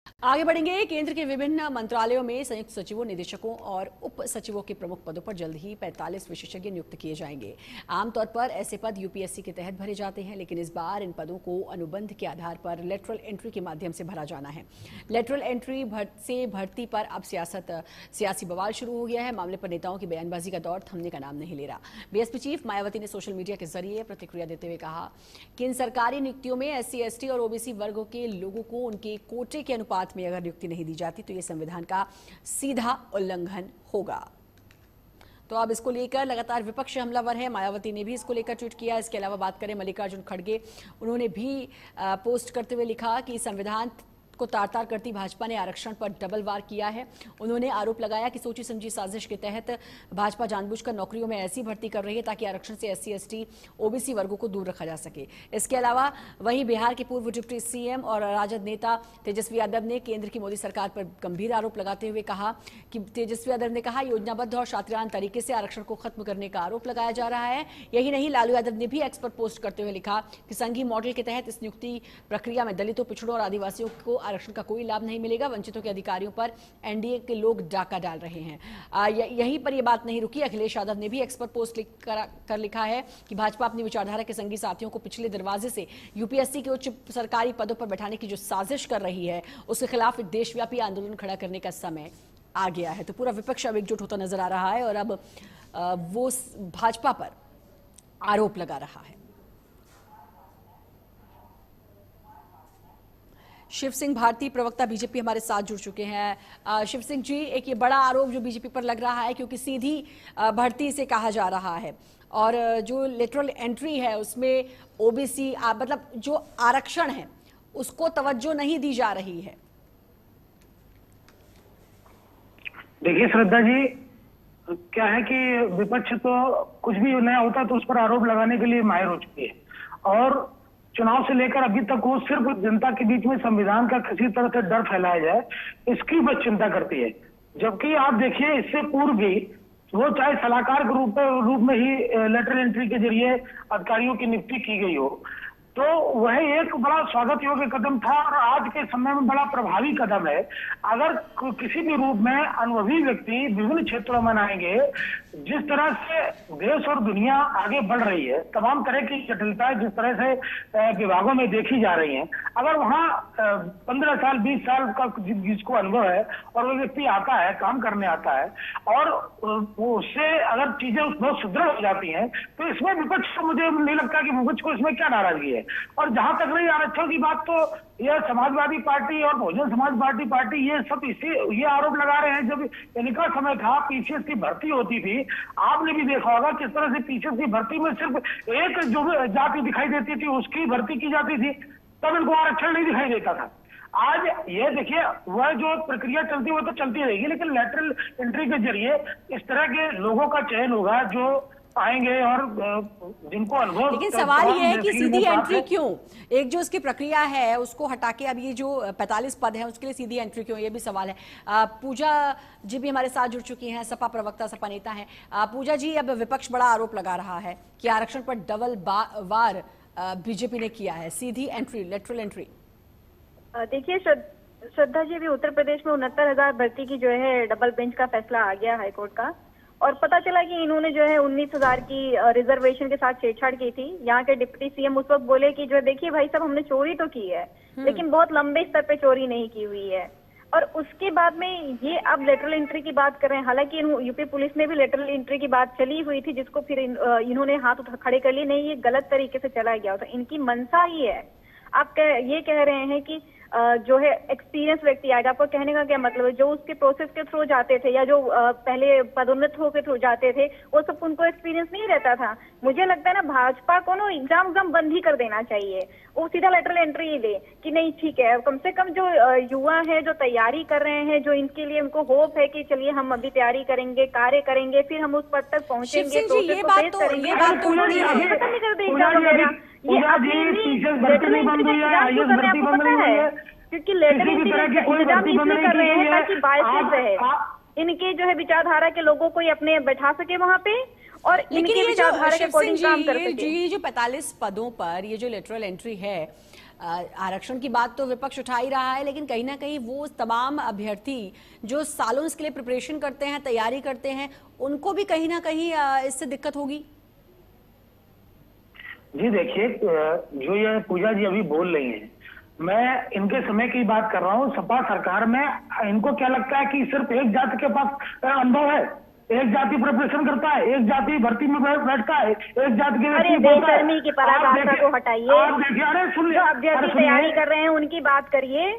आगे बढ़ेंगे। केंद्र के विभिन्न मंत्रालयों में संयुक्त सचिवों, निदेशकों और उप सचिवों के प्रमुख पदों पर जल्द ही 45 विशेषज्ञ नियुक्त किए जाएंगे। आमतौर पर ऐसे पद यूपीएससी के तहत भरे जाते हैं, लेकिन इस बार इन पदों को अनुबंध के आधार पर लेटरल एंट्री के माध्यम से भरा जाना है। लेटरल एंट्री से भर्ती पर अब सियासी बवाल शुरू हो गया है। मामले पर नेताओं की बयानबाजी का दौर थमने का नाम नहीं ले रहा। बीएसपी चीफ मायावती ने सोशल मीडिया के जरिए प्रतिक्रिया देते हुए कहा कि इन सरकारी नियुक्तियों में एससी, एसटी और ओबीसी वर्गों के लोगों को उनके कोटे के अनुपात में अगर नियुक्ति नहीं दी जाती तो यह संविधान का सीधा उल्लंघन होगा। तो अब इसको लेकर लगातार विपक्ष हमलावर है। मायावती ने भी इसको लेकर ट्वीट किया। इसके अलावा बात करें मल्लिकार्जुन खड़गे, उन्होंने भी पोस्ट करते हुए लिखा कि संविधान को तार-तार करती भाजपा ने आरक्षण पर डबल वार किया है। उन्होंने आरोप लगाया कि सोची समझी साजिश के तहत भाजपा जानबूझकर नौकरियों में ऐसी भर्ती कर रही है ताकि आरक्षण से एससी, एसटी, ओबीसी वर्गों को दूर रखा जा सके। इसके अलावा वहीं बिहार के पूर्व डिप्टी सीएम और राजद नेता तेजस्वी यादव ने केंद्र की मोदी सरकार पर गंभीर आरोप लगाते हुए कहा कि तेजस्वी यादव ने कहा योजनाबद्ध और शातिराना तरीके से आरक्षण को खत्म करने का आरोप लगाया जा रहा है। यही नहीं, लालू यादव ने भी एक्स पर पोस्ट करते हुए लिखा कि संघीय मॉडल के तहत इस नियुक्ति प्रक्रिया में दलितों, पिछड़ों और आदिवासियों को आरक्षण का कोई लाभ नहीं मिलेगा। वंचितों के अधिकारियों पर एनडीए के लोग डाका डाल रहे हैं। यहीं पर यह बात नहीं रुकी। अखिलेश यादव ने भी एक्स पर पोस्ट कर लिखा है कि भाजपा अपनी विचारधारा के संगी साथियों को पिछले दरवाजे से यूपीएससी के उच्च सरकारी पदों पर बैठाने की जो साजिश कर रही है उसके खिलाफ एक देशव्यापी आंदोलन खड़ा करने का समय आ गया है। तो पूरा विपक्ष अब एकजुट होता नजर आ रहा है और अब वो भाजपा पर आरोप लगा रहा है। शिव सिंह भारती, प्रवक्ता बीजेपी, हमारे साथ जुड़ चुके हैं। शिव सिंह जी, एक ये बड़ा आरोप जो बीजेपी पर लग रहा है क्योंकि सीधी भर्ती से कहा जा रहा है और जो लेटरल एंट्री है उसमें ओबीसी मतलब जो आरक्षण है उसको तवज्जो नहीं दी जा रही है। देखिए श्रद्धा जी, क्या है कि विपक्ष तो कुछ भी नया होता तो उस पर आरोप लगाने के लिए माहिर हो चुकी है और चुनाव से लेकर अभी तक वो सिर्फ जनता के बीच में संविधान का किसी तरह से डर फैलाया जाए इसकी बस चिंता करती है। जबकि आप देखिए इससे पूर्व भी वो चाहे सलाहकार के रूप में ही लेटरल एंट्री के जरिए अधिकारियों की नियुक्ति की गई हो तो वह एक बड़ा स्वागत योग्य कदम था और आज के समय में बड़ा प्रभावी कदम है। अगर किसी भी रूप में अनुभवी व्यक्ति विभिन्न क्षेत्रों में आएंगे, जिस तरह से देश और दुनिया आगे बढ़ रही है, तमाम तरह की जटिलताएं जिस तरह से विभागों में देखी जा रही हैं, अगर वहाँ 15 साल 20 साल का जिसको अनुभव है और वो व्यक्ति आता है, काम करने आता है और उससे अगर चीजें बहुत सुदृढ़ हो जाती हैं तो इसमें विपक्ष को मुझे नहीं लगता कि विपक्ष को इसमें क्या नाराजगी है। और जहां तक रही आरक्षण की बात तो यह समाजवादी पार्टी और बहुजन समाज पार्टी ये सब ये आरोप लगा रहे हैं। जब इनका समय था पीसीएस की भर्ती होती थी, आपने भी देखा होगा किस तरह से पीसीएस की भर्ती में सिर्फ एक जो जाति दिखाई देती थी उसकी भर्ती की जाती थी, तब इनको आरक्षण नहीं दिखाई देता था। आज ये देखिए वह जो प्रक्रिया चलती है वो तो चलती रहेगी, लेकिन लेटरल एंट्री के जरिए इस तरह के लोगों का चयन होगा जो आएंगे और जिनको अनुभव। लेकिन सवाल ये है कि सीधी एंट्री क्यों? एक जो इसकी प्रक्रिया है उसको हटा के अब ये जो 45 पद है उसके लिए सीधी एंट्री क्यों, ये भी सवाल है। पूजा जी भी हमारे साथ जुड़ चुकी हैं, सपा प्रवक्ता, सपा नेता हैं। पूजा जी, अब विपक्ष बड़ा आरोप लगा रहा है कि आरक्षण पर डबल वार बीजेपी ने किया है, सीधी एंट्री, लेटरल एंट्री। देखिए श्रद्धा जी, अभी उत्तर प्रदेश में 69,000 भर्ती की जो है डबल बेंच का फैसला आ गया हाईकोर्ट का और पता चला कि इन्होंने जो है 19,000 की रिजर्वेशन के साथ छेड़छाड़ की थी। यहाँ के डिप्टी सीएम उस वक्त बोले कि जो देखिए भाई साहब, हमने चोरी तो की है लेकिन बहुत लंबे स्तर पे चोरी नहीं की हुई है। और उसके बाद में ये अब लेटरल एंट्री की बात कर रहे हैं। हालांकि यूपी पुलिस ने भी लेटरल एंट्री की बात चली हुई थी जिसको फिर इन्होंने हाथ खड़े कर लिए, नहीं ये गलत तरीके से चला गया। तो इनकी मंशा ही है। आप ये कह रहे हैं कि जो है एक्सपीरियंस व्यक्ति आएगा। आपको कहने का क्या मतलब है? जो उसके प्रोसेस के थ्रू जाते थे या जो पहले पदोन्नत होकर थ्रू जाते थे वो सब उनको एक्सपीरियंस नहीं रहता था। मुझे लगता है ना भाजपा को ना एग्जाम बंद ही कर देना चाहिए। वो सीधा लेटरल एंट्री ही ले कि नहीं ठीक है, कम से कम जो युवा है जो तैयारी कर रहे हैं, जो इनके लिए उनको होप है कि चलिए हम अभी तैयारी करेंगे, कार्य करेंगे, फिर हम उस पद तक पहुंचेंगे, ये बात तो खत्म नहीं कर देगा। क्योंकि लेटर इंतजाम इसलिए कर रहे हैं ताकि बायसेस रहे, इनके जो है विचारधारा के लोगों को अपने बैठा सके वहां पे और इनके विचारधारा के अकॉर्डिंग काम कर सके। ये जो 45 पदों पर ये जो लेटरल एंट्री है आरक्षण की बात तो विपक्ष उठा ही रहा है, लेकिन कहीं ना कहीं वो तमाम अभ्यर्थी जो सालों इसके लिए प्रिपरेशन करते हैं, तैयारी करते हैं, उनको भी कहीं ना कहीं इससे दिक्कत होगी। जी देखिए, जो ये पूजा जी अभी बोल रही हैं, मैं इनके समय की बात कर रहा हूँ। सपा सरकार में इनको क्या लगता है कि सिर्फ एक जाति के पास अनुभव है, एक जाति प्रिपरेशन करता है, एक जाति भर्ती में बैठता है, एक जाति के अरे बेशर्मी की पराकाष्ठा को हटाइए। आप देखिए, अरे सुन जो अभ्यर्थी तैयारी कर रहे हैं उनकी बात करिए,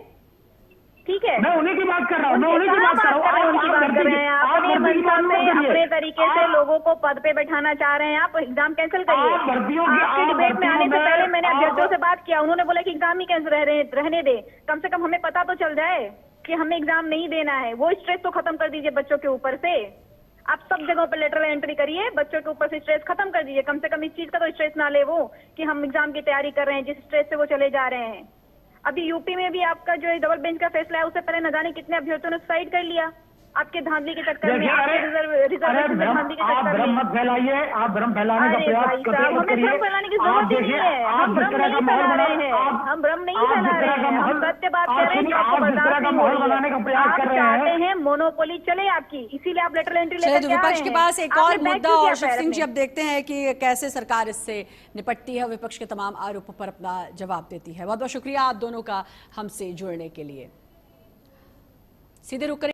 ठीक है। मैं उन्हीं की बात कर रहा हूँ, मैं उन्हीं की बात कर रहा हूँ। उनकी बात कर रहे हैं आप, अपने मंशा से अपने तरीके से लोगों को पद पे बैठाना चाह रहे हैं। आप एग्जाम कैंसिल करिए। आपके डिबेट में आने से पहले मैंने अभ्यर्थियों से बात किया, उन्होंने बोला कि एग्जाम ही कैंसिल रहने दे, कम से कम हमें पता तो चल जाए कि हमें एग्जाम नहीं देना है। वो स्ट्रेस तो खत्म कर दीजिए बच्चों के ऊपर से। आप सब जगहों पर लेटरल एंट्री करिए, बच्चों के ऊपर से स्ट्रेस खत्म कर दीजिए। कम से कम इस चीज का तो स्ट्रेस ना ले वो कि हम एग्जाम की तैयारी कर रहे हैं, जिस स्ट्रेस से वो चले जा रहे हैं। अभी यूपी में भी आपका जो डबल बेंच का फैसला है, उससे पहले न जाने कितने अभ्यर्थियों ने सुसाइड कर लिया आपके धांधली के चक्कर में, रिजर्वेशन धांधली के चक्कर में। मत फैलाइए, आप भ्रम फैलाने का प्रयास हमें भ्रम फैलाने की जरूरत ही नहीं है। हम भ्रम नहीं फैला रहे हैं, हम भ्रम नहीं फैला रहे हैं, हम सत्य बात कर रहे हैं। आपको बर्दाश्त नहीं हो रही है, आप चाहते हैं मोनोपोली चले आपकी, इसीलिए आप लेटर एंट्री लेकर विपक्ष के पास एक और मुद्दा, और शिव सिंह जी अब देखते हैं कि कैसे सरकार इससे निपटती है, विपक्ष के तमाम आरोपों पर अपना जवाब देती है। बहुत बहुत शुक्रिया आप दोनों का हमसे जुड़ने के लिए। सीधे रुक